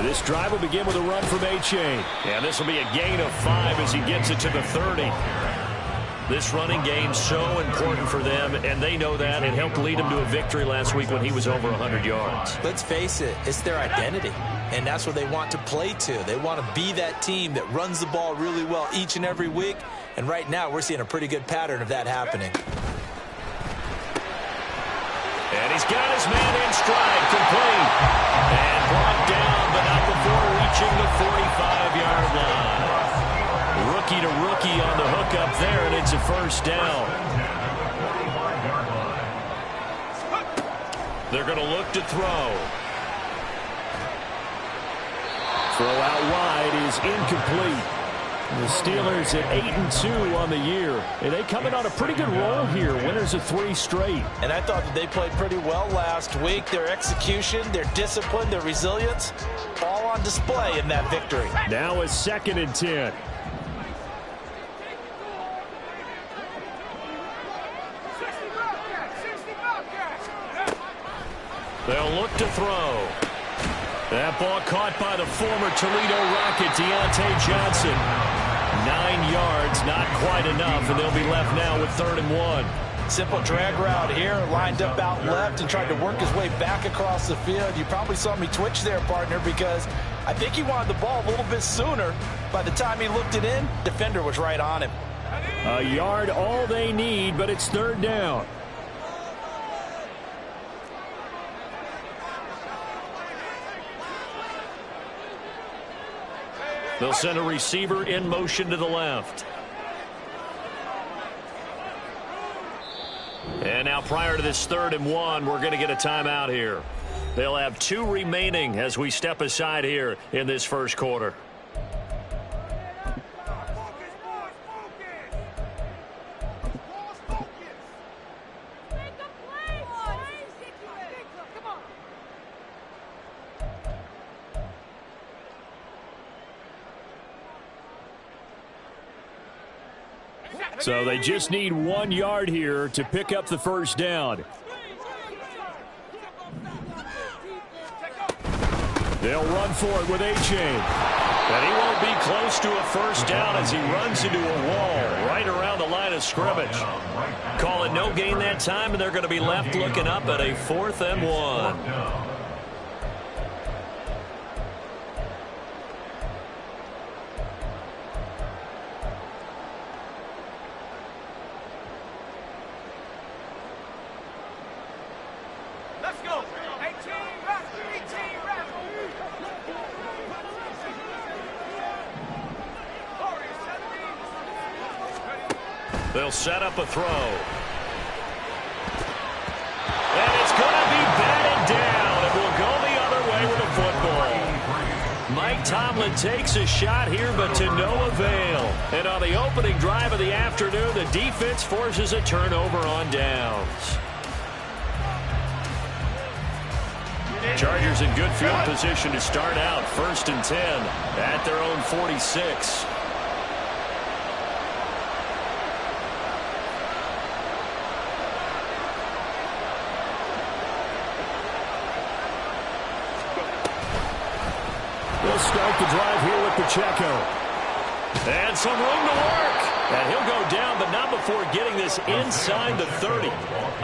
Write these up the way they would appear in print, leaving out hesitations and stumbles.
This drive will begin with a run from A-Chain. And this will be a gain of 5 as he gets it to the 30. This running game so important for them, and they know that. It helped lead him to a victory last week when he was over 100 yards. Let's face it, it's their identity, and that's what they want to play to. They want to be that team that runs the ball really well each and every week, and right now we're seeing a pretty good pattern of that happening. And he's got his man in stride, complete. And brought down, but not before reaching the 45-yard line. Rookie to rookie on the hook up there, and it's a first down. They're going to look to throw. Throw out wide is incomplete. The Steelers at 8-2 on the year. And they coming on a pretty good roll here. Winners of 3 straight. And I thought that they played pretty well last week. Their execution, their discipline, their resilience, all on display in that victory. Now a 2nd and 10. They'll look to throw. That ball caught by the former Toledo Rocket, Deontay Johnson. 9 yards, not quite enough, and they'll be left now with 3rd and 1. Simple drag route here, lined up out left and tried to work his way back across the field. You probably saw me twitch there, partner, because I think he wanted the ball a little bit sooner. By the time he looked it in, defender was right on him. A yard all they need, but it's 3rd down. They'll send a receiver in motion to the left. And now prior to this 3rd and 1, we're going to get a timeout here. They'll have 2 remaining as we step aside here in this first quarter. So they just need 1 yard here to pick up the first down. They'll run for it with A-Chain. And he won't be close to a first down as he runs into a wall right around the line of scrimmage. Call it no gain that time, and they're going to be left looking up at a 4th and 1. They'll set up a throw. And it's going to be batted down. It will go the other way with the football. Mike Tomlin takes a shot here, but to no avail. And on the opening drive of the afternoon, the defense forces a turnover on downs. Chargers in good field position to start out. 1st and 10 at their own 46. We'll start the drive here with Pacheco. And some room to work. And he'll go down, but not before getting this inside the 30.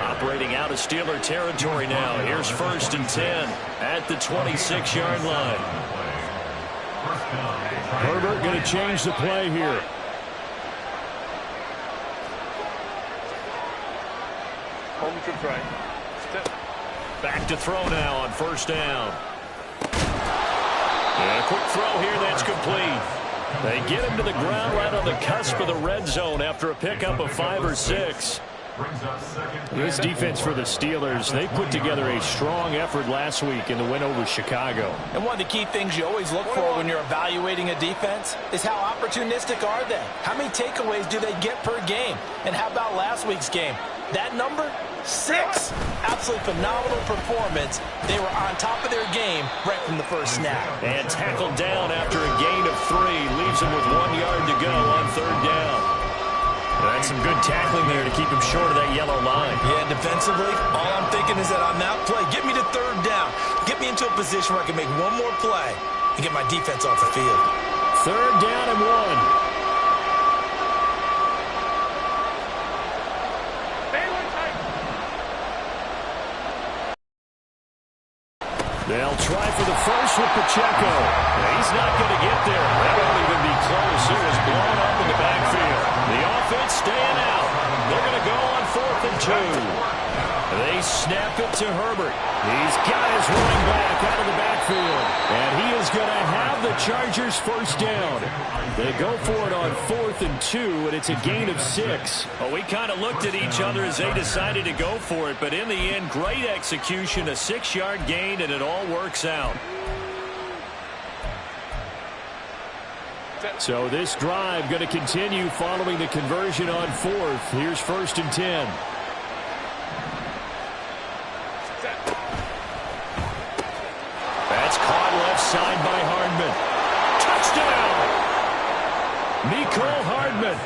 Operating out of Steeler territory now. Here's 1st and 10 at the 26-yard line. Herbert going to change the play here. Home to try. Back to throw now on 1st down. And a quick throw here that's complete. They get him to the ground right on the cusp of the red zone after a pickup of 5 or 6. This defense for the Steelers, they put together a strong effort last week in the win over Chicago. And one of the key things you always look for when you're evaluating a defense is how opportunistic are they? How many takeaways do they get per game? And how about last week's game? That number? 6. Absolutely phenomenal performance. They were on top of their game right from the first snap. And tackled down after a gain of 3. Leaves him with 1 yard to go on 3rd down. That's some good tackling there to keep him short of that yellow line. Yeah, defensively, all I'm thinking is that on that play, get me to 3rd down. Get me into a position where I can make one more play. and get my defense off the field. 3rd down and 1. They'll try for the first with Pacheco. He's not going to get there. That won't even be close. He was blown up in the backfield. The offense staying out. They're going to go on 4th and 2. They snap it to Herbert. He's got his running back out of the backfield. And he is going to have the Chargers first down. They go for it on 4th and 2, and it's a gain of 6. Well, we kind of looked at each other as they decided to go for it, but in the end, great execution, a 6-yard gain, and it all works out. So this drive going to continue following the conversion on 4th. Here's 1st and 10. That's caught left side by Hardman. Touchdown! Mecole Hardman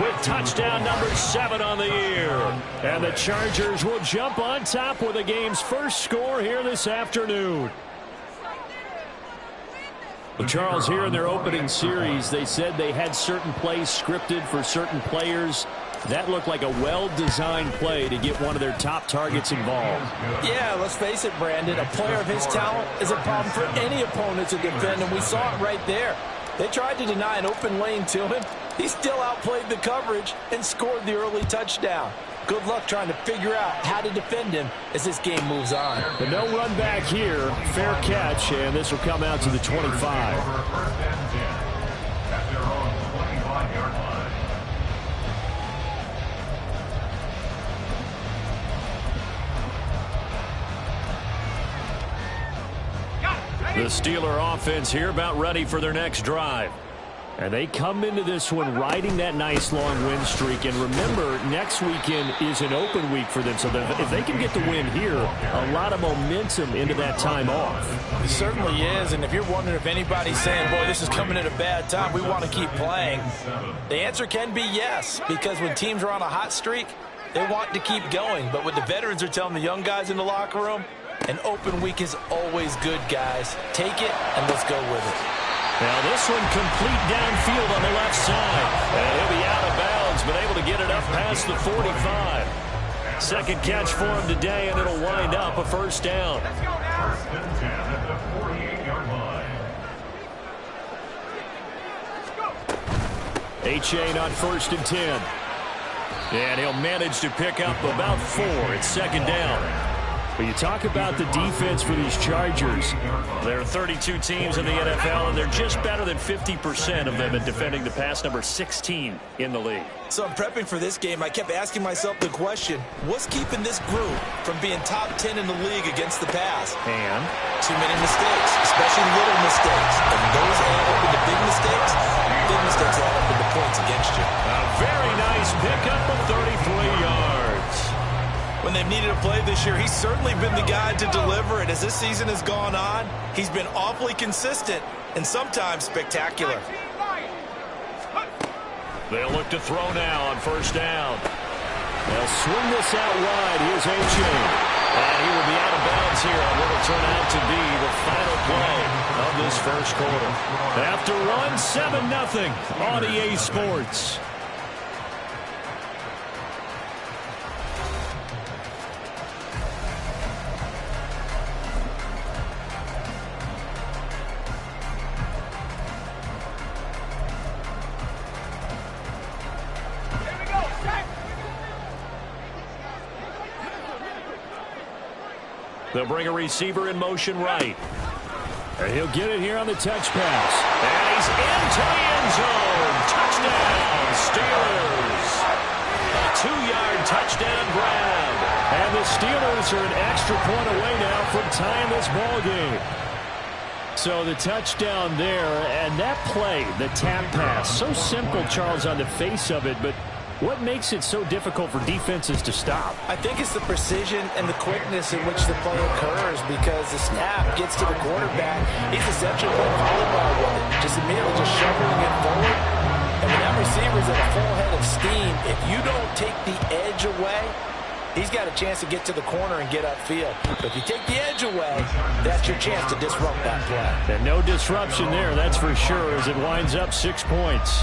with touchdown number 7 on the year. And the Chargers will jump on top with the game's first score here this afternoon. Well, Charles, here in their opening series, they said they had certain plays scripted for certain players. That looked like a well-designed play to get one of their top targets involved. Yeah, let's face it, Brandon. A player of his talent is a problem for any opponent to defend, and we saw it right there. They tried to deny an open lane to him. He still outplayed the coverage and scored the early touchdown. Good luck trying to figure out how to defend him as this game moves on. But no run back here. Fair catch, and this will come out to the 25. The Steeler offense here about ready for their next drive. And they come into this one riding that nice long win streak. And remember, next weekend is an open week for them. So if they can get the win here, a lot of momentum into that time off. It certainly is. And if you're wondering if anybody's saying, boy, this is coming at a bad time, we want to keep playing, the answer can be yes. Because when teams are on a hot streak, they want to keep going. But what the veterans are telling the young guys in the locker room, an open week is always good, guys. Take it and let's go with it. Now this one complete downfield on the left side. And he'll be out of bounds, but able to get it up past the 45. Second catch for him today, and it'll wind up a first down. Achane on 1st and 10. And he'll manage to pick up about 4. It's second down. But you talk about the defense for these Chargers. There are 32 teams in the NFL, and they're just better than 50% of them at defending the pass, number 16 in the league. So I'm prepping for this game. I kept asking myself the question, what's keeping this group from being top 10 in the league against the pass? And? Too many mistakes, especially little mistakes. And those add up into big mistakes. Big mistakes add up into points against you. A very nice pickup of 33 yards. When they've needed a play this year, he's certainly been the guy to deliver it. As this season has gone on, he's been awfully consistent and sometimes spectacular. They'll look to throw now on first down. They'll swing this out wide. Here's Achane. And he will be out of bounds here on what will turn out to be the final play of this first quarter. After one, 7-0 on EA Sports. They'll bring a receiver in motion right. And he'll get it here on the touch pass. And he's into the end zone. Touchdown, Steelers. A 2-yard touchdown grab. And the Steelers are an extra point away now from tying this ball game. So the touchdown there, and that play, the tap pass, so simple, Charles, on the face of it, but what makes it so difficult for defenses to stop? I think it's the precision and the quickness in which the play occurs, because the snap gets to the quarterback. He's essentially playing volleyball with it, just immediately just shoveling it forward. And when that receiver's at a full head of steam, if you don't take the edge away, he's got a chance to get to the corner and get upfield. But if you take the edge away, that's your chance to disrupt that play. And no disruption there, that's for sure, as it winds up 6 points.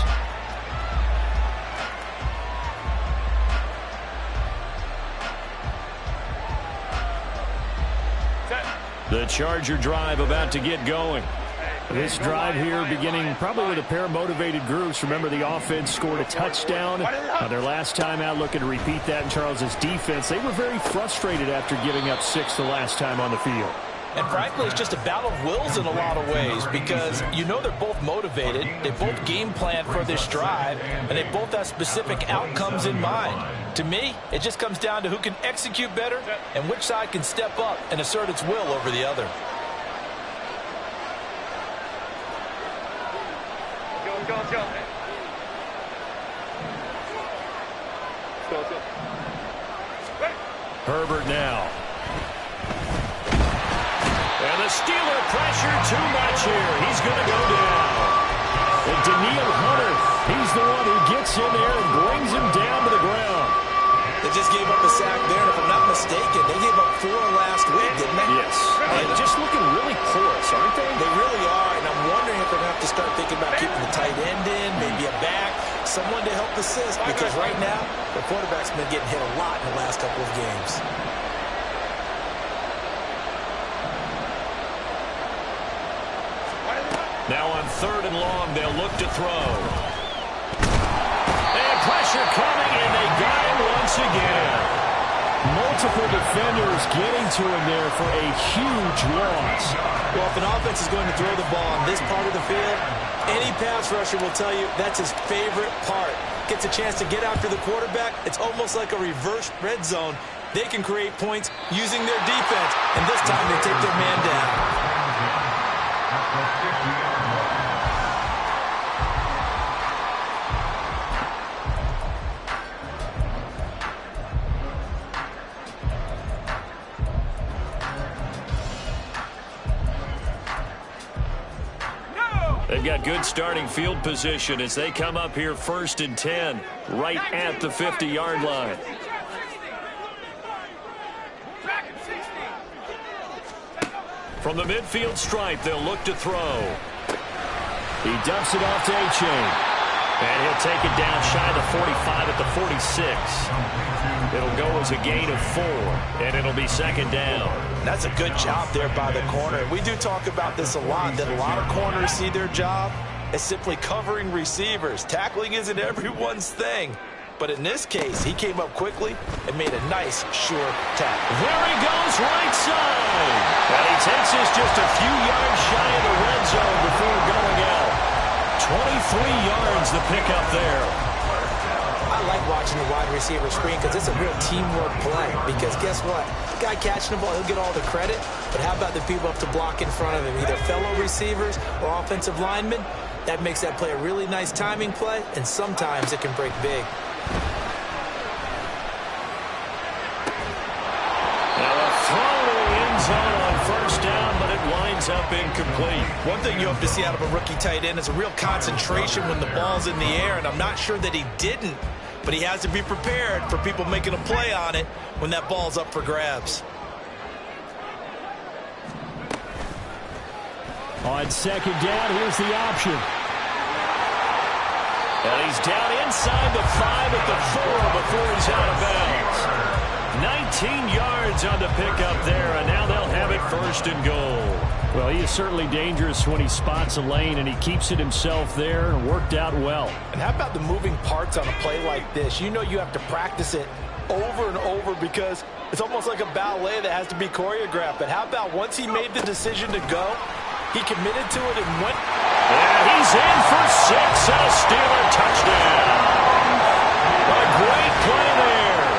The Charger drive about to get going. This drive here beginning probably with a pair of motivated groups. Remember, the offense scored a touchdown. Their last time out, looking to repeat that in Charles's defense. They were very frustrated after giving up 6 the last time on the field. And frankly, it's just a battle of wills in a lot of ways because you know they're both motivated. They both game plan for this drive, and they both have specific outcomes in mind. To me, it just comes down to who can execute better and which side can step up and assert its will over the other. Go. Herbert now. And the Steeler pressure too much here. He's going to go down. And Daniil Hunter, he's the one who gets in there and brings him down to the ground. They just gave up a sack there, and if I'm not mistaken, they gave up 4 last week, didn't they? Yes. And just looking really porous, aren't they? They really are, and I'm wondering if they're going to have to start thinking about keeping the tight end in, maybe a back, someone to help assist, because right now, the quarterback's been getting hit a lot in the last couple of games. Now on 3rd and long, they'll look to throw. And pressure coming, and they got him once again. Multiple defenders getting to him there for a huge loss. Well, if an offense is going to throw the ball on this part of the field, any pass rusher will tell you that's his favorite part. Gets a chance to get after the quarterback. It's almost like a reverse red zone. They can create points using their defense, and this time they take their man down. They've got good starting field position as they come up here 1st and 10, right at the 50-yard line. From the midfield stripe, they'll look to throw. He dumps it off to A-Chain. And he'll take it down shy of the 45 at the 46. It'll go as a gain of 4, and it'll be 2nd down. That's a good job there by the corner. We do talk about this a lot, that a lot of corners see their job as simply covering receivers. Tackling isn't everyone's thing. But in this case, he came up quickly and made a nice, sure tackle. There he goes, right side. And he takes us just a few yards shy of the red zone before going out. 23 yards the pickup there. I like watching the wide receiver screen because it's a real teamwork play. Because guess what? The guy catching the ball, he'll get all the credit. But how about the people up to block in front of him, either fellow receivers or offensive linemen? That makes that play a really nice timing play, and sometimes it can break big. Now a throw to the end zone on 1st down, but it winds up incomplete. One thing you hope to see out of a rookie tight end is a real concentration when the ball's in the air, and I'm not sure that he didn't, but he has to be prepared for people making a play on it when that ball's up for grabs. On 2nd down, here's the option. And he's down inside the 5 at the 4 before he's out of bounds. 19 yards on the pickup there, and now they'll have it 1st and goal. Well, he is certainly dangerous when he spots a lane, and he keeps it himself there, and worked out well. And how about the moving parts on a play like this? You know you have to practice it over and over because it's almost like a ballet that has to be choreographed. But how about once he made the decision to go, he committed to it and went. And he's in for 6 and a Steeler touchdown. A great play there.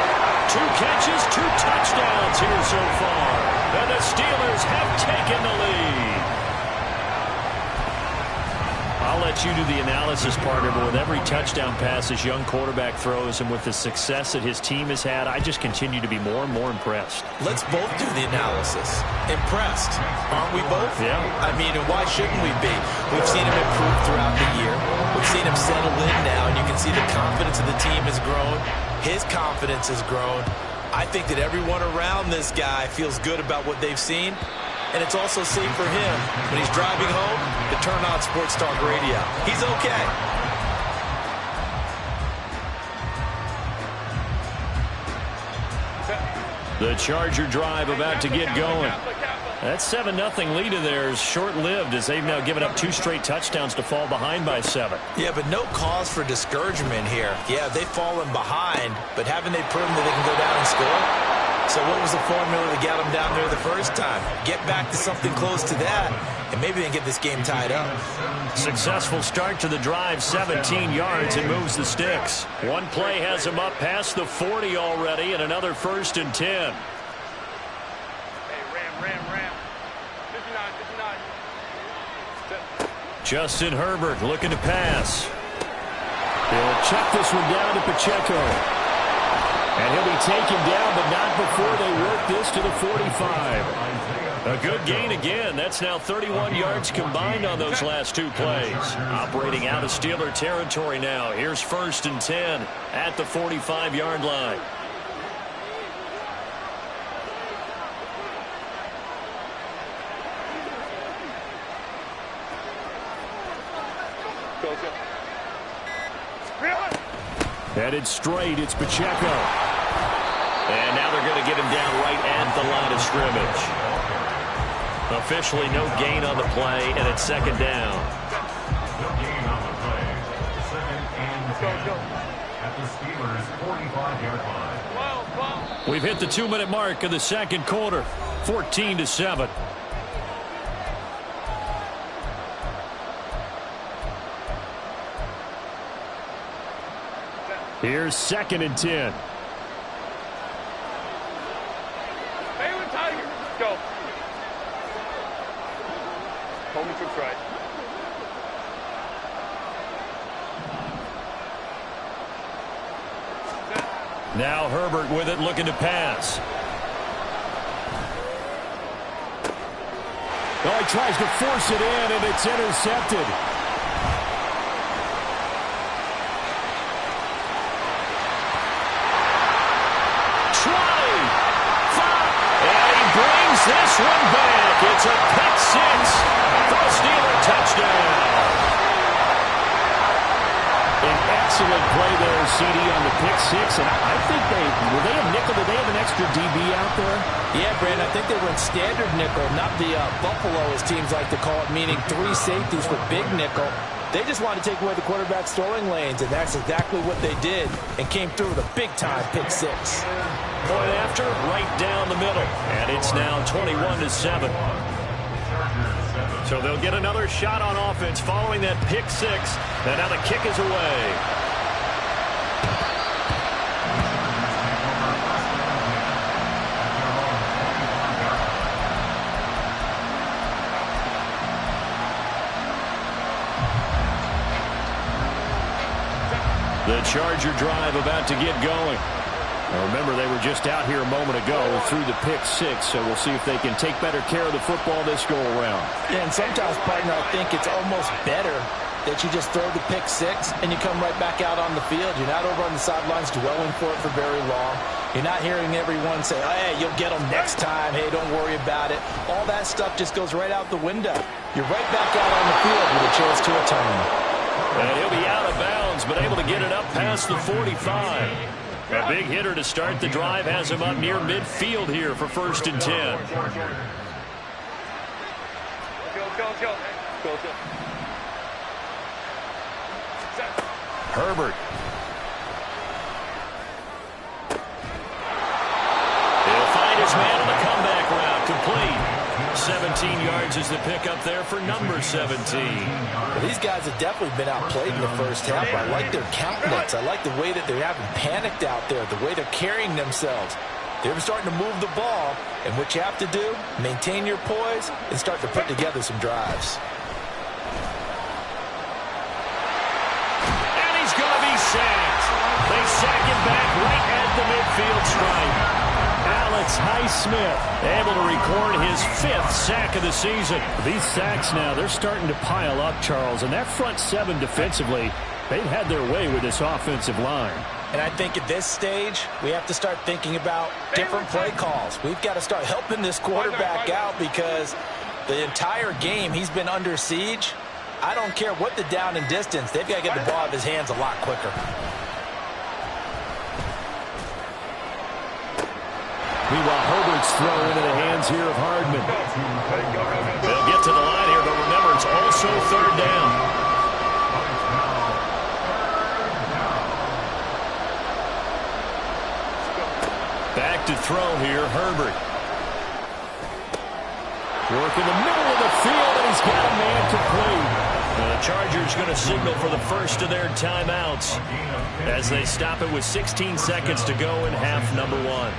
2 catches, 2 touchdowns here so far. And the Steelers have taken the lead. I'll let you do the analysis, partner, but with every touchdown pass this young quarterback throws and with the success that his team has had, I just continue to be more and more impressed. Let's both do the analysis. Impressed, aren't we both? Yeah. I mean, and why shouldn't we be? We've seen him improve throughout the year. We've seen him settle in now, and you can see the confidence of the team has grown. His confidence has grown. I think that everyone around this guy feels good about what they've seen, and it's also safe for him when he's driving home to turn on Sports Talk Radio. He's okay. The Charger drive about to get going. That 7-0 lead of theirs short-lived as they've now given up 2 straight touchdowns to fall behind by 7. Yeah, but no cause for discouragement here. Yeah, they've fallen behind, but haven't they proven that they can go down and score? So what was the formula to get them down there the first time? Get back to something close to that, and maybe they can get this game tied up. Successful start to the drive, 17 yards, and moves the sticks. One play has them up past the 40 already, and another 1st and 10. Justin Herbert looking to pass. He'll check this one down to Pacheco. And he'll be taken down, but not before they work this to the 45. A good gain again. That's now 31 yards combined on those last 2 plays. Operating out of Steeler territory now. Here's 1st and 10 at the 45-yard line. Headed straight, it's Pacheco. And now they're going to get him down right at the line of scrimmage. Officially no gain on the play, and it's 2nd down. No gain on the play. 2nd and 10 at the Steelers' 45-yard line. We've hit the 2-minute mark of the 2nd quarter, 14-7. Here's 2nd and 10. Tiger. Go. Coleman trips right. Now Herbert with it, looking to pass. Oh, he tries to force it in, and it's intercepted. This one back. It's a pick 6 for a Steeler touchdown. An excellent play there, CD, on the pick 6. And I think were they a nickel? Did they have an extra DB out there? Yeah, Brandon, I think they went standard nickel, not the Buffalo, as teams like to call it, meaning 3 safeties for big nickel. They just wanted to take away the quarterback's throwing lanes, and that's exactly what they did, and came through with a big-time pick 6. Point after, right down the middle. And it's now 21-7. So they'll get another shot on offense following that pick 6. And now the kick is away. The Charger drive about to get going. Now remember, they were just out here a moment ago through the pick 6, so we'll see if they can take better care of the football this go-around. Yeah, and sometimes, partner, I think it's almost better that you just throw the pick 6 and you come right back out on the field. You're not over on the sidelines dwelling for it for very long. You're not hearing everyone say, hey, you'll get them next time. Hey, don't worry about it. All that stuff just goes right out the window. You're right back out on the field with a chance to atone. And he'll be out of bounds, but able to get it up past the 45. A big hitter to start the drive has him up near midfield here for 1st and 10. Herbert. He'll find his man on the comeback route, complete. 17 yards is the pickup there for number 17. Well, these guys have definitely been outplayed in the first half. I like their countenance. I like the way that they're having panicked out there, the way they're carrying themselves. They're starting to move the ball, and what you have to do, maintain your poise and start to put together some drives. And he's going to be sacked. They sack him back right at the midfield stripe. Alex Highsmith able to record his 5th sack of the season. These sacks now, they're starting to pile up, Charles, and that front 7 defensively, They've had their way with this offensive line. And I think at this stage, we have to start thinking about different play calls. We've got to start helping this quarterback out because the entire game he's been under siege. I don't care what the down and distance. They've got to get the ball out of his hands a lot quicker. Meanwhile, Herbert's throw into the hands here of Hardman. They'll get to the line here, but remember, it's also third down. Back to throw here, Herbert. Work in the middle of the field, and he's got a man complete. The Chargers going to signal for the first of their timeouts as they stop it with 16 seconds to go in half number 1.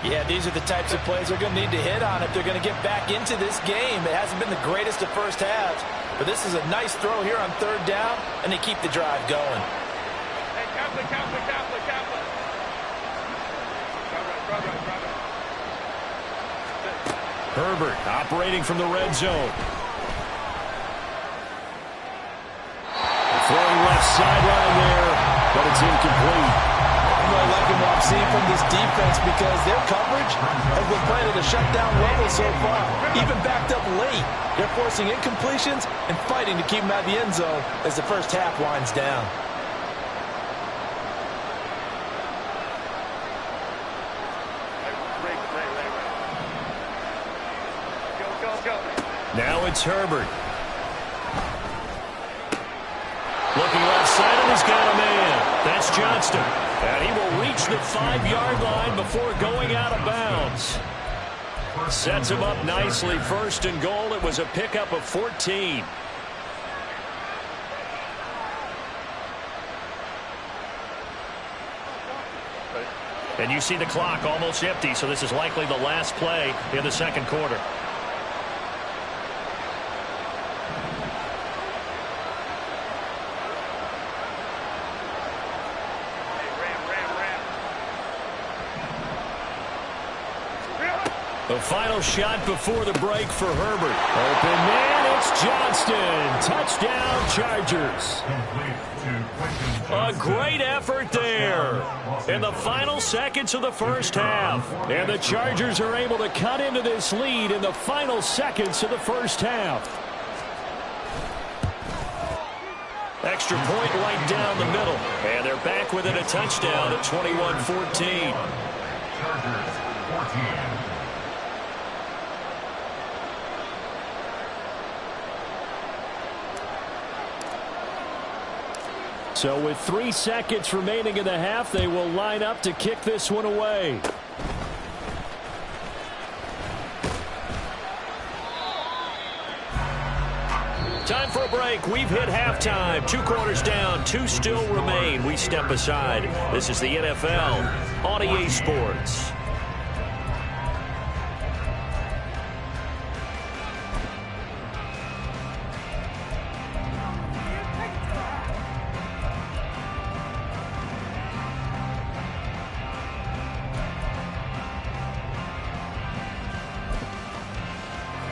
Yeah, these are the types of plays they're going to need to hit on if they're going to get back into this game. It hasn't been the greatest of first halves, but this is a nice throw here on third down, and they keep the drive going. Hey, Kaplan. Herbert operating from the red zone. Throwing left sideline there, but it's incomplete. I'm really liking what I'm seeing from this defense because their coverage has been playing at a shutdown level so far. Even backed up late, they're forcing incompletions and fighting to keep them out of the end zone as the first half winds down. Now it's Herbert. Looking left side, and he's got a man. That's Johnston. And he will reach the 5-yard line before going out of bounds. Sets him up nicely. First and goal. It was a pickup of 14. And you see the clock almost empty, so this is likely the last play in the second quarter. The final shot before the break for Herbert. Open man, it's Johnston. Touchdown, Chargers. A great effort there in the final seconds of the first half. And the Chargers are able to cut into this lead in the final seconds of the first half. Extra point right down the middle. And they're back within a touchdown at 21-14. Chargers 14. So with 3 seconds remaining in the half, they will line up to kick this one away. Time for a break. We've hit halftime. 2 quarters down, 2 still remain. We step aside. This is the NFL on EA Sports.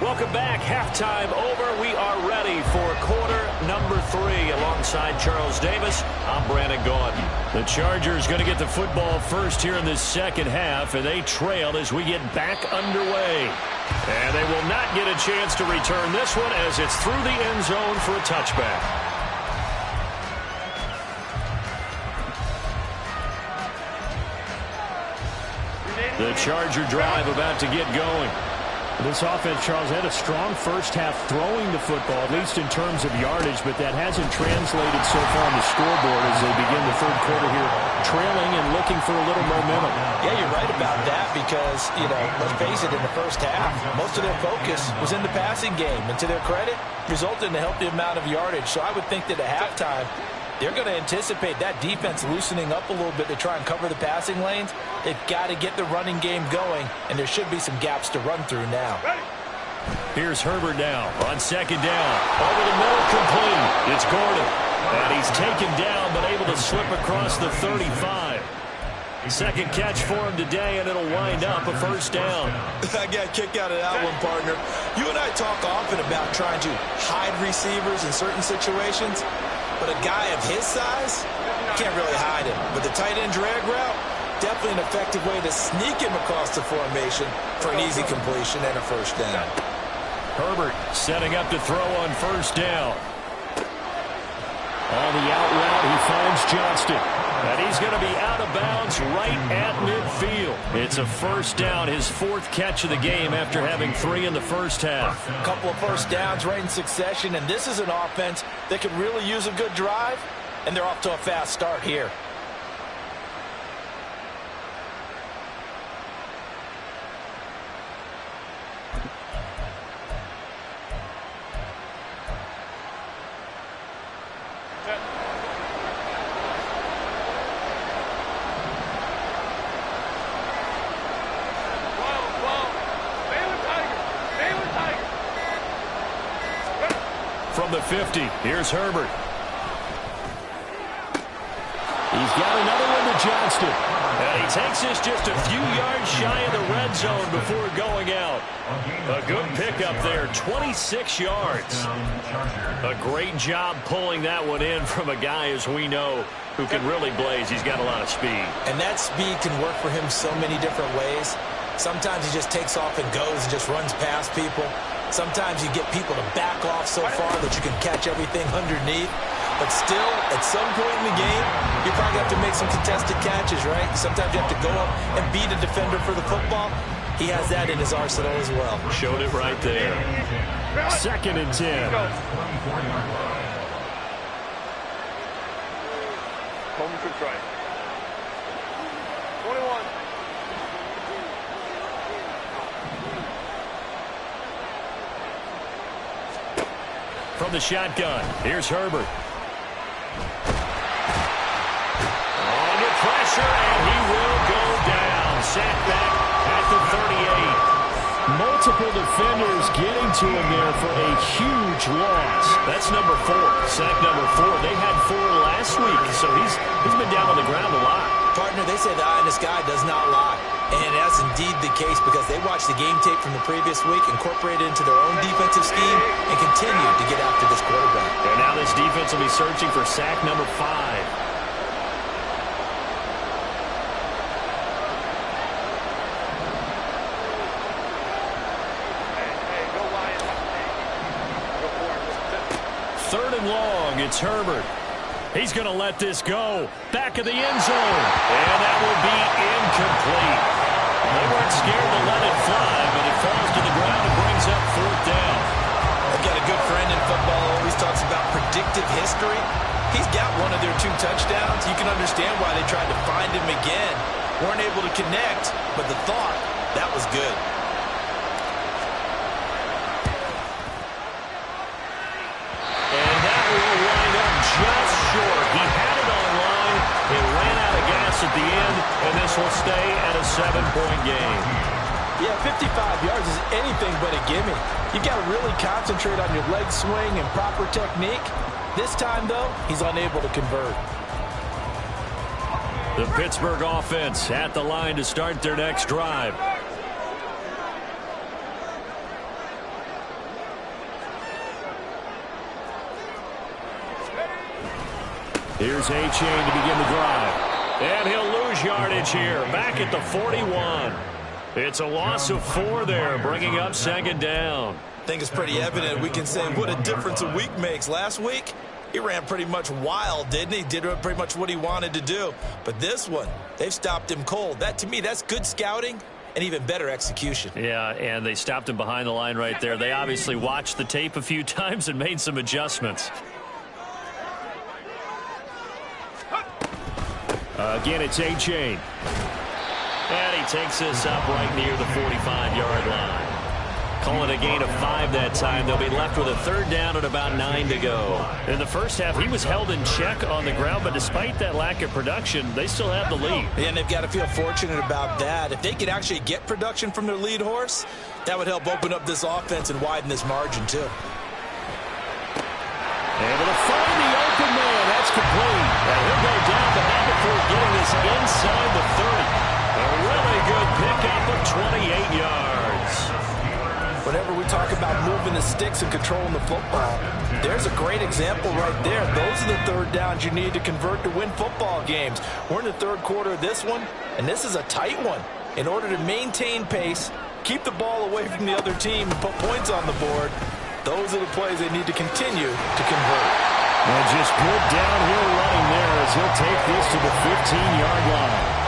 Welcome back. Halftime over. We are ready for quarter number 3. Alongside Charles Davis, I'm Brandon Gordon. The Chargers going to get the football first here in this second half, and they trail as we get back underway. And they will not get a chance to return this one as it's through the end zone for a touchback. The Charger drive about to get going. This offense, Charles, had a strong first half throwing the football, at least in terms of yardage, but that hasn't translated so far on the scoreboard as they begin the third quarter here, trailing and looking for a little momentum. Yeah, you're right about that because, let's face it, in the first half, most of their focus was in the passing game, and to their credit, resulted in a healthy amount of yardage. So I would think that at halftime, they're going to anticipate that defense loosening up a little bit to try and cover the passing lanes. They've got to get the running game going, and there should be some gaps to run through now. Here's Herbert now on second down. Over the middle, complete. It's Gordon. And he's taken down, but able to slip across the 35. Second catch for him today, and it'll wind up a first down. I got a kick out of that one, partner. You and I talk often about trying to hide receivers in certain situations. But a guy of his size, can't really hide him. But the tight end drag route, definitely an effective way to sneak him across the formation for an easy completion and a first down. Herbert setting up to throw on first down. On the out route, he finds Johnston. And he's going to be out of bounds right at midfield. It's a first down, his 4th catch of the game after having 3 in the first half. A couple of first downs right in succession, and this is an offense that could really use a good drive, and they're off to a fast start here. From the 50, here's Herbert. He's got another one to Johnston. And he takes this just a few yards shy of the red zone before going out. A good pickup there, 26 yards. A great job pulling that one in from a guy, as we know, who can really blaze. He's got a lot of speed. And that speed can work for him so many different ways. Sometimes he just takes off and goes and just runs past people. Sometimes you get people to back off so far that you can catch everything underneath. But still, at some point in the game, you probably have to make some contested catches, right? Sometimes you have to go up and beat a defender for the football. He has that in his arsenal as well. Showed it right there. 2nd and 10. Home to try. 21. From the shotgun, here's Herbert. Under pressure, and he will go down. Sacked back at the 38. Multiple defenders getting to him there for a huge loss. That's number 4, sack number 4. They had 4 last week, so he's been down on the ground a lot. Partner, they say the eye in the sky does not lie. And that's indeed the case because they watched the game tape from the previous week, incorporated it into their own defensive scheme, and continued to get after this quarterback. And now this defense will be searching for sack number 5. Third and long, it's Herbert. He's going to let this go. Back of the end zone. And that will be incomplete. They weren't scared to let it fly, but it falls to the ground and brings up 4th down. I've got a good friend in football who always talks about predictive history. He's got one of their 2 touchdowns. You can understand why they tried to find him again. Weren't able to connect, but the thought, that was good. And that will wind up just short. He had it on line. It ran out of gas at the end, and this will stay at a 7-point game. Yeah, 55 yards is anything but a gimme. You've got to really concentrate on your leg swing and proper technique. This time, though, he's unable to convert. The Pittsburgh offense at the line to start their next drive. Here's A-Chain to begin the drive. And he'll lose yardage here, back at the 41. It's a loss of 4 there, bringing up 2nd down. I think it's pretty evident. We can say what a difference a week makes. Last week, he ran pretty much wild, didn't he? Did pretty much what he wanted to do. But this one, they've stopped him cold. That, to me, that's good scouting and even better execution. Yeah, and they stopped him behind the line right there. They obviously watched the tape a few times and made some adjustments. Again, it's A-Chain. And he takes this up right near the 45-yard line. Call it a gain of 5 that time. They'll be left with a 3rd down and about 9 to go. In the first half, he was held in check on the ground, but despite that lack of production, they still have the lead. And they've got to feel fortunate about that. If they could actually get production from their lead horse, that would help open up this offense and widen this margin, too. Able to find the open man. That's complete. And he'll go down, but not before getting this inside the 30. A really good pickup of 28 yards. Whenever we talk about moving the sticks and controlling the football, there's a great example right there. Those are the third downs you need to convert to win football games. We're in the third quarter of this one, and this is a tight one. In order to maintain pace, keep the ball away from the other team, and put points on the board, those are the plays they need to continue to convert. And just good downhill running there as he'll take this to the 15-yard line.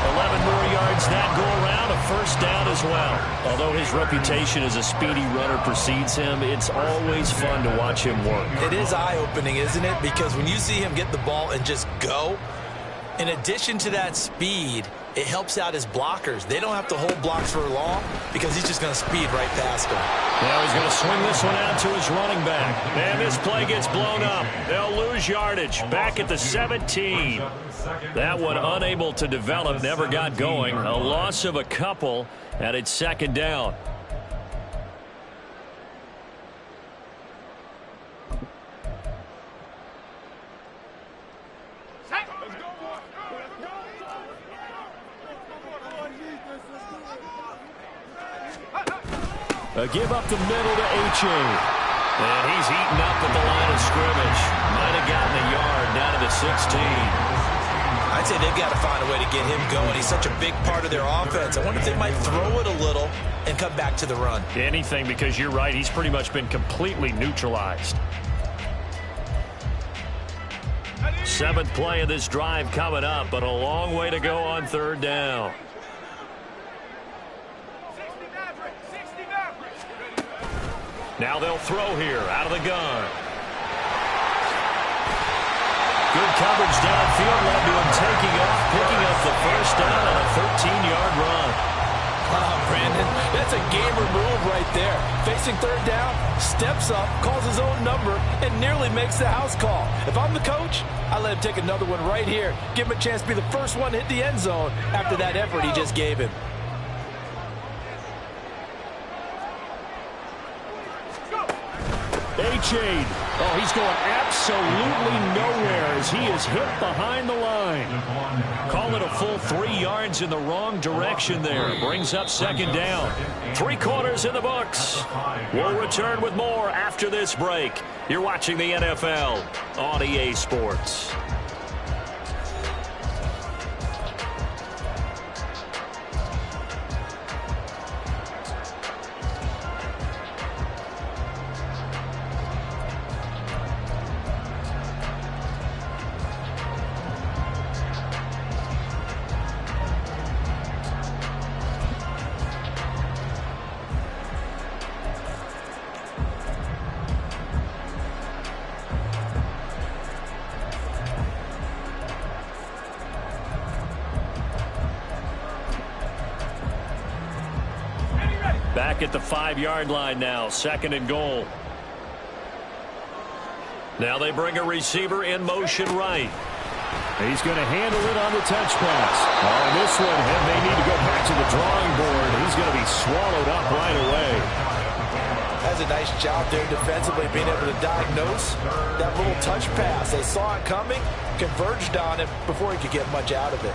11 more yards that go around, a first down as well. Although his reputation as a speedy runner precedes him, it's always fun to watch him work. It is eye-opening, isn't it? Because when you see him get the ball and just go, in addition to that speed, it helps out his blockers. They don't have to hold blocks for long because he's just going to speed right past them. Now he's going to swing this one out to his running back. And this play gets blown up. They'll lose yardage. Back at the 17. That one unable to develop, never got going. A loss of a couple, and it's second down. A give up the middle to H.A. And he's eaten up at the line of scrimmage. Might have gotten a yard down to the 16. I'd say they've got to find a way to get him going. He's such a big part of their offense. I wonder if they might throw it a little and come back to the run. Anything, because you're right. He's pretty much been completely neutralized. Seventh play of this drive coming up, but a long way to go on third down. Now they'll throw here out of the gun. Good coverage downfield led to him taking off, picking up the first down on a 13-yard run. Wow, Brandon, that's a gamer move right there. Facing third down, steps up, calls his own number, and nearly makes the house call. If I'm the coach, I let him take another one right here. Give him a chance to be the first one to hit the end zone after that effort he just gave him. A-Chain. Oh, he's going absolutely nowhere as he is hit behind the line. Call it a full 3 yards in the wrong direction there. Brings up second down. 3 quarters in the books. We'll return with more after this break. You're watching the NFL on EA Sports. Back at the 5-yard line now, second and goal. Now they bring a receiver in motion right. He's going to handle it on the touch pass. On this one, and they need to go back to the drawing board. He's going to be swallowed up right away. That's a nice job there defensively, being able to diagnose that little touch pass. They saw it coming, converged on it before he could get much out of it.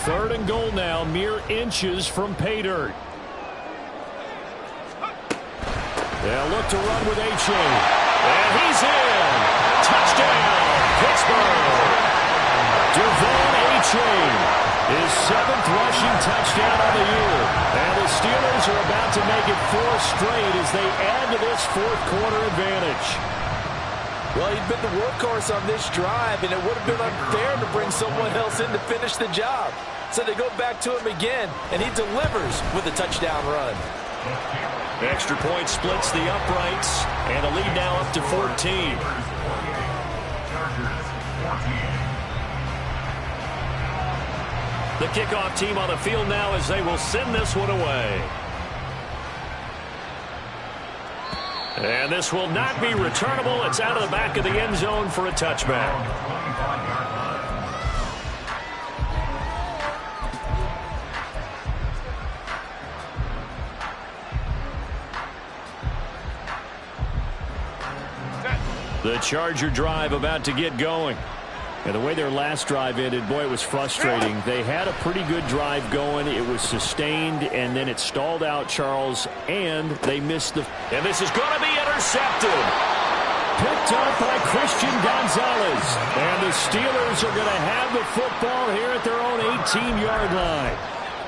Third and goal now, mere inches from pay dirt. They'll look to run with H.A. And he's in. Touchdown, Pittsburgh. Devon H.A. his 7th rushing touchdown of the year. And the Steelers are about to make it 4 straight as they add to this fourth-quarter advantage. Well, he's been the workhorse on this drive, and it would have been unfair to bring someone else in to finish the job. So they go back to him again, and he delivers with a touchdown run. Extra point splits the uprights, and a lead now up to 14. The kickoff team on the field now as they will send this one away. And this will not be returnable. It's out of the back of the end zone for a touchback. The Charger drive about to get going. And the way their last drive ended, boy, it was frustrating. They had a pretty good drive going. It was sustained, and then it stalled out, Charles, and they missed the... And this is going to be intercepted. Picked up by Christian Gonzalez. And the Steelers are going to have the football here at their own 18-yard line.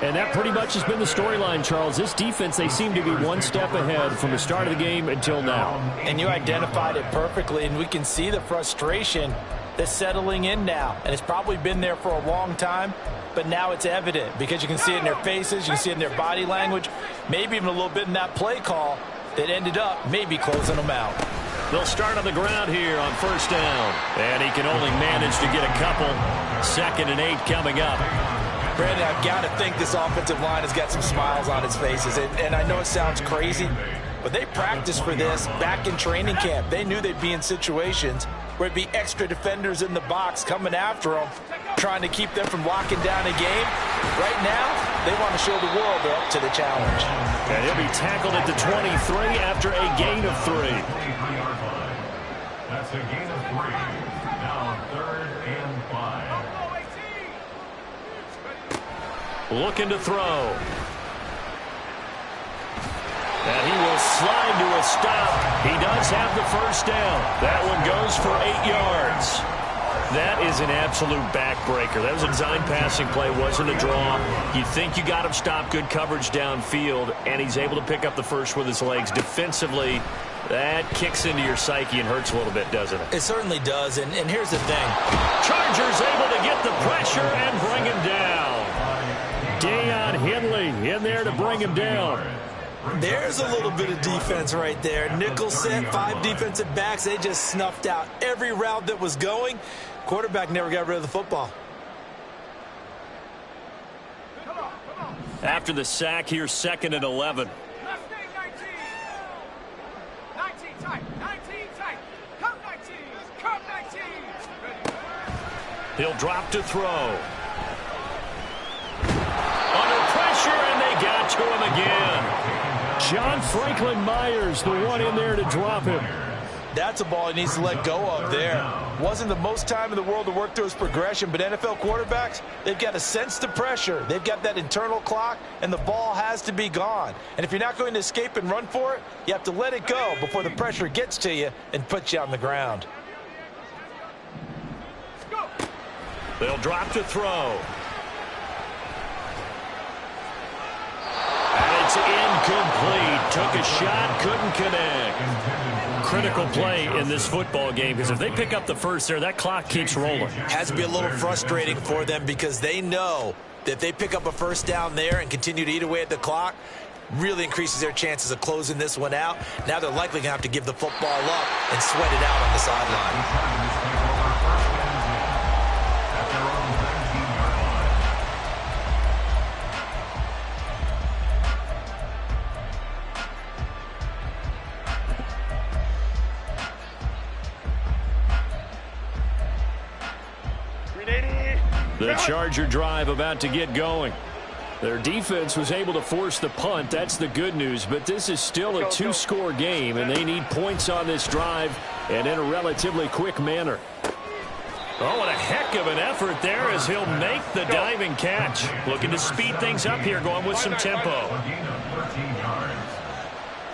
And that pretty much has been the storyline, Charles. This defense, they seem to be one step ahead from the start of the game until now. And you identified it perfectly, and we can see the frustration that's settling in now. And it's probably been there for a long time, but now it's evident because you can see it in their faces, you can see it in their body language, maybe even a little bit in that play call that ended up maybe closing them out. They'll start on the ground here on first down. And he can only manage to get a couple. 2nd and 8 coming up. Brandon, I've got to think this offensive line has got some smiles on its faces. And I know it sounds crazy, but they practiced for this back in training camp. They knew they'd be in situations where it'd be extra defenders in the box coming after them, trying to keep them from locking down a game. Right now, they want to show the world they're up to the challenge. And he'll be tackled at the 23 after a gain of 3. That's a gain of 3. Now 3rd and 5. Looking to throw. And he will slide to a stop. He does have the first down. That one goes for 8 yards. That is an absolute backbreaker. That was a design passing play, wasn't a draw. You think you got him stopped, good coverage downfield, and he's able to pick up the first with his legs. Defensively, that kicks into your psyche and hurts a little bit, doesn't it? It certainly does, and here's the thing. Chargers able to get the pressure and bring him down. Deion Henley in there to bring him down. There's a little bit of defense right there. Nickel set, 5 defensive backs. They just snuffed out every route that was going. Quarterback never got rid of the football. After the sack, here's 2nd and 11. He'll drop to throw. Under pressure, and they got to him again. John Franklin Myers, the one in there to drop him. That's a ball he needs to let go of there. Wasn't the most time in the world to work through his progression, but NFL quarterbacks, they've got to sense the pressure. They've got that internal clock, and the ball has to be gone. And if you're not going to escape and run for it, you have to let it go before the pressure gets to you and puts you on the ground. They'll drop to throw. And it's incomplete. Took a shot, couldn't connect. Critical play in this football game, because if they pick up the first there, that clock keeps rolling. Has to be a little frustrating for them because they know that if they pick up a first down there and continue to eat away at the clock, really increases their chances of closing this one out. Now they're likely going to have to give the football up and sweat it out on the sideline. The Charger drive about to get going. Their defense was able to force the punt. That's the good news. But this is still a 2-score game, and they need points on this drive and in a relatively quick manner. Oh, what a heck of an effort there as he'll make the diving catch. Looking to speed things up here, going with some tempo. A gain of 13 yards.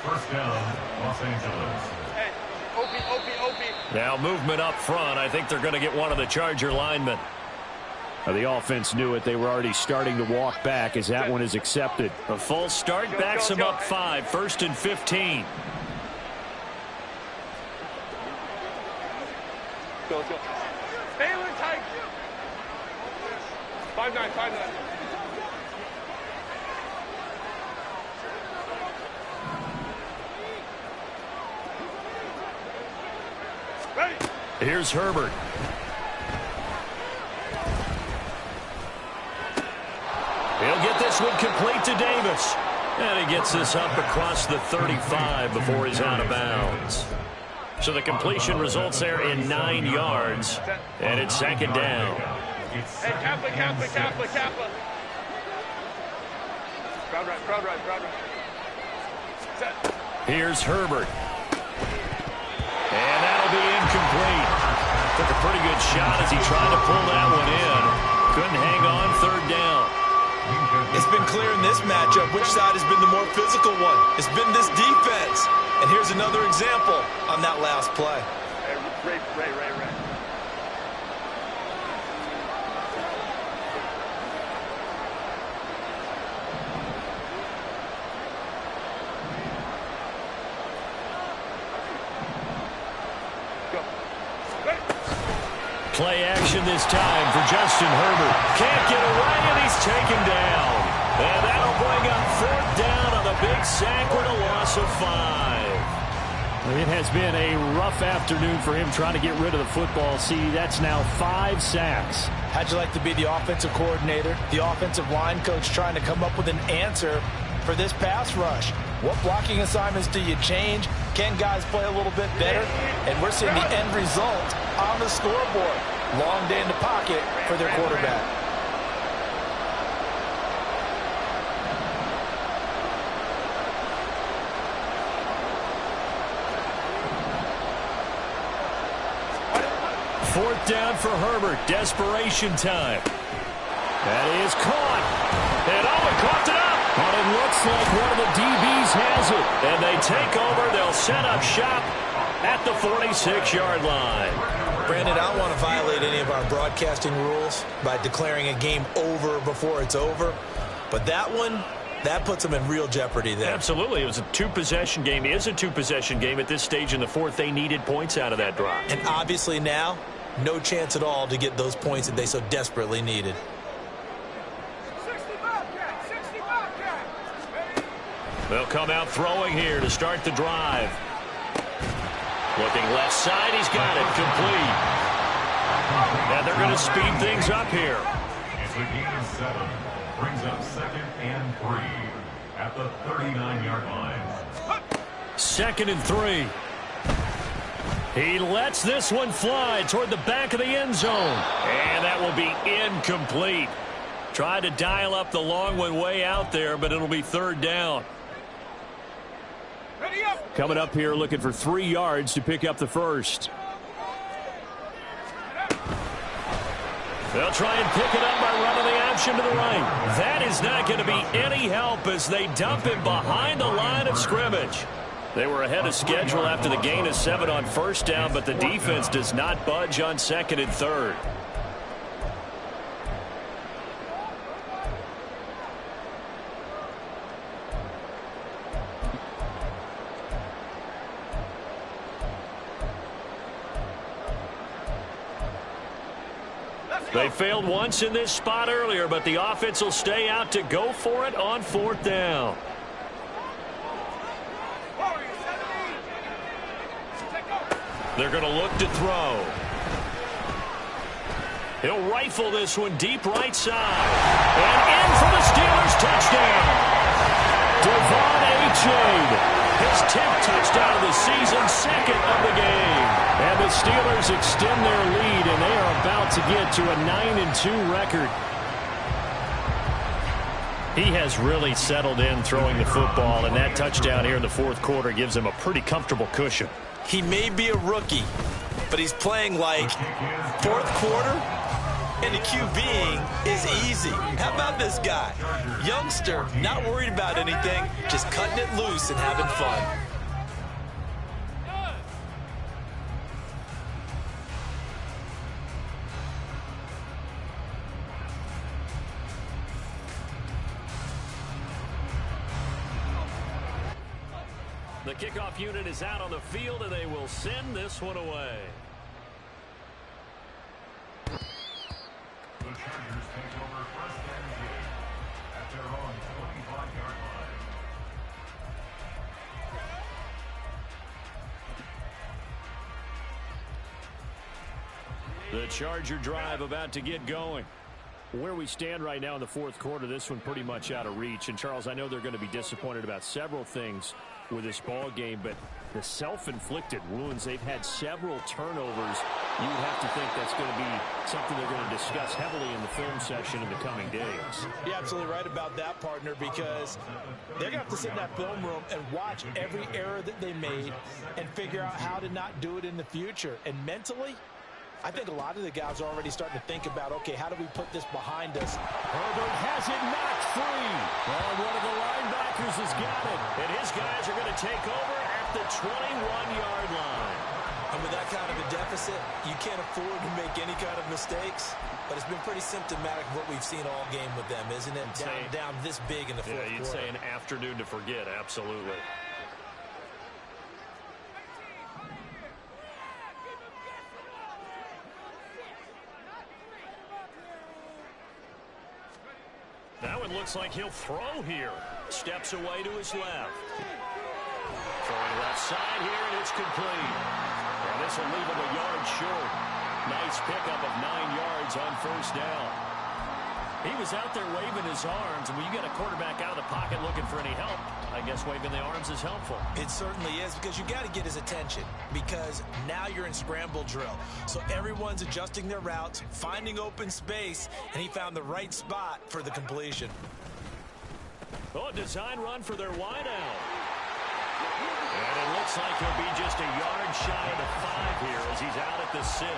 First down, Los Angeles. Now movement up front. I think they're going to get one of the Charger linemen. The offense knew it. They were already starting to walk back as that one is accepted. A false start backs them up 5. 1st and 15. Go. Stay in tight. 5-9, 5-9. Ready. Here's Herbert. He'll get this one complete to Davis. And he gets this up across the 35 before he's out of bounds. So the completion results there in 9 yards. And it's 2nd down. Hey, Kappa. Crowd right. Set. Here's Herbert. And that'll be incomplete. Took a pretty good shot as he tried to pull that one in. Couldn't hang on third down. It's been clear in this matchup which side has been the more physical one. It's been this defense. And here's another example on that last play. Ray. Play action this time for Justin Herbert. Can't get away, and he's taken down. And that'll bring up fourth down on the big sack with a loss of 5. It has been a rough afternoon for him trying to get rid of the football. See, that's now 5 sacks. How'd you like to be the offensive coordinator, the offensive line coach trying to come up with an answer for this pass rush? What blocking assignments do you change? Can guys play a little bit better? And we're seeing the end result on the scoreboard. Long day in the pocket for their quarterback. Fourth down for Herbert. Desperation time. That is caught. And caught it up. But it looks like one of the DBs has it. And they take over. They'll set up shop at the 46-yard line. Brandon, I don't want to violate any of our broadcasting rules by declaring a game over before it's over. But that one, that puts them in real jeopardy there. Absolutely. It was a two-possession game. It is a two-possession game at this stage in the fourth. They needed points out of that drive. And obviously now, no chance at all to get those points that they so desperately needed. They'll come out throwing here to start the drive. Looking left side, he's got it, complete. And they're going to speed things up here. It's a gain of 7. Brings up 2nd and 3 at the 39-yard line. 2nd and 3. He lets this one fly toward the back of the end zone. And that will be incomplete. Tried to dial up the long one way out there, but it'll be third down. Coming up here looking for 3 yards to pick up the first. They'll try and pick it up by running the option to the right. That is not going to be any help as they dump him behind the line of scrimmage. They were ahead of schedule after the gain of 7 on first down, but the defense does not budge on 2nd and 3rd. They failed once in this spot earlier, but the offense will stay out to go for it on 4th down. They're going to look to throw. He'll rifle this one deep right side. And in for the Steelers touchdown. Devon Achane. His 10th touchdown of the season, 2nd of the game. And the Steelers extend their lead, and they are about to get to a 9-2 record. He has really settled in throwing the football, and that touchdown here in the 4th quarter gives him a pretty comfortable cushion. He may be a rookie, but he's playing like 4th quarter, and the QBing is easy. How about this guy? Youngster, not worried about anything, just cutting it loose and having fun. The kickoff unit is out on the field, and they will send this one away. The Chargers take over 1st and 10 at their own 25-yard line. The Charger drive about to get going. Where we stand right now in the 4th quarter, this one pretty much out of reach. And, Charles, I know they're going to be disappointed about several things with this ball game, but the self-inflicted wounds, they've had several turnovers. You would have to think that's going to be something they're going to discuss heavily in the film session in the coming days. You're absolutely right about that, partner, because they're going to have to sit in that film room and watch every error that they made and figure out how to not do it in the future. And mentally, I think a lot of the guys are already starting to think about, okay, how do we put this behind us? Herbert has it knocked free. And one of the linebackers has got it. And his guys are going to take over at the 21-yard line. And with that kind of a deficit, you can't afford to make any kind of mistakes. But it's been pretty symptomatic of what we've seen all game with them, isn't it? Down this big in the fourth quarter. You'd say an afternoon to forget, absolutely. That one looks like he'll throw here. Steps away to his left. Throwing left side here, and it's complete. And this will leave him a yard short. Nice pickup of 9 yards on first down. He was out there waving his arms, and when you get a quarterback out of the pocket looking for any help, I guess waving the arms is helpful. It certainly is, because you got to get his attention, because now you're in scramble drill. So everyone's adjusting their routes, finding open space, and he found the right spot for the completion. Oh, a design run for their wideout. And it looks like he'll be just a yard shy of the 5 here as he's out at the 6.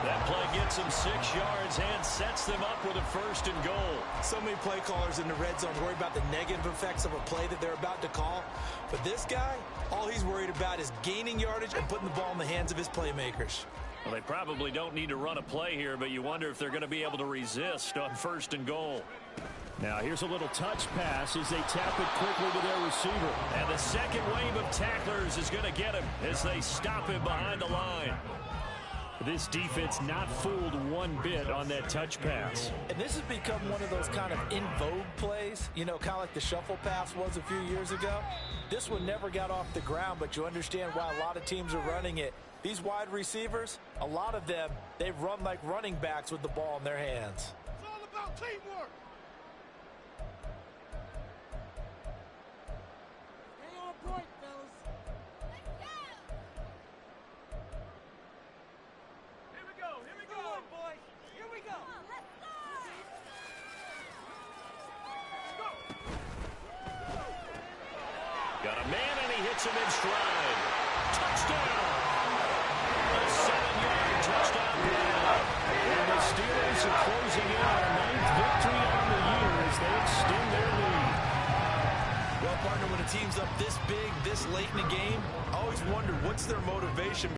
That play gets him 6 yards and sets them up with a 1st and goal. So many play callers in the red zone worry about the negative effects of a play that they're about to call. But this guy, all he's worried about is gaining yardage and putting the ball in the hands of his playmakers. Well, they probably don't need to run a play here, but you wonder if they're going to be able to resist on 1st and goal. Now here's a little touch pass as they tap it quickly to their receiver. And the second wave of tacklers is going to get him as they stop him behind the line. This defense not fooled one bit on that touch pass. And this has become one of those kind of in vogue plays, you know, kind of like the shuffle pass was a few years ago. This one never got off the ground, but you understand why a lot of teams are running it. These wide receivers, a lot of them, they run like running backs with the ball in their hands. It's all about teamwork. Stay on point, fellas. Here we go. Here we go, boys. Here we go. Got a man, and he hits him in stride. Touchdown! A 7-yard touchdown run. And the Steelers are closing in on a 9th victory on the year as they extend their lead. Well, partner, when a team's up this big, this late in the game, I always wonder what's their motivation.